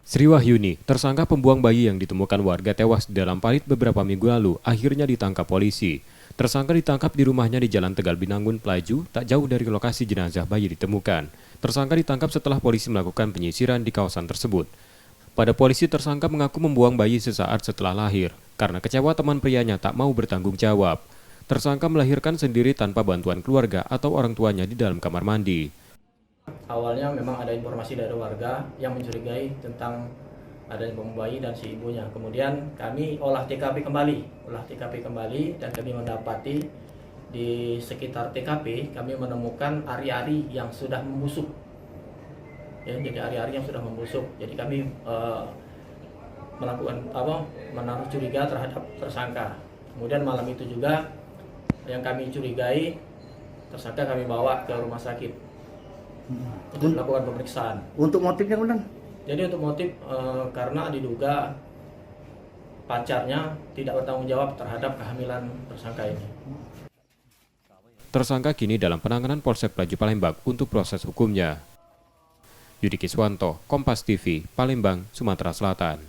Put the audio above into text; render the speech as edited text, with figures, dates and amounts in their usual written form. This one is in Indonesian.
Sri Wahyuni, tersangka pembuang bayi yang ditemukan warga tewas di dalam parit beberapa minggu lalu, akhirnya ditangkap polisi. Tersangka ditangkap di rumahnya di Jalan Tegal Binangun, Pelaju, tak jauh dari lokasi jenazah bayi ditemukan. Tersangka ditangkap setelah polisi melakukan penyisiran di kawasan tersebut. Pada polisi, tersangka mengaku membuang bayi sesaat setelah lahir, karena kecewa teman prianya tak mau bertanggung jawab. Tersangka melahirkan sendiri tanpa bantuan keluarga atau orang tuanya di dalam kamar mandi. Awalnya memang ada informasi dari warga yang mencurigai tentang adanya bom bayi dan si ibunya. Kemudian kami olah TKP kembali dan kami mendapati di sekitar TKP kami menemukan ari-ari yang sudah membusuk. Ya, jadi ari-ari yang sudah membusuk. Jadi kami menaruh curiga terhadap tersangka. Kemudian malam itu juga yang kami curigai tersangka kami bawa ke rumah sakit untuk melakukan pemeriksaan. Untuk motifnya benar? Jadi untuk motif karena diduga pacarnya tidak bertanggung jawab terhadap kehamilan tersangka ini. Tersangka kini dalam penanganan Polsek Pelaju Palembang untuk proses hukumnya. Yudi Kiswanto, Kompas TV, Palembang, Sumatera Selatan.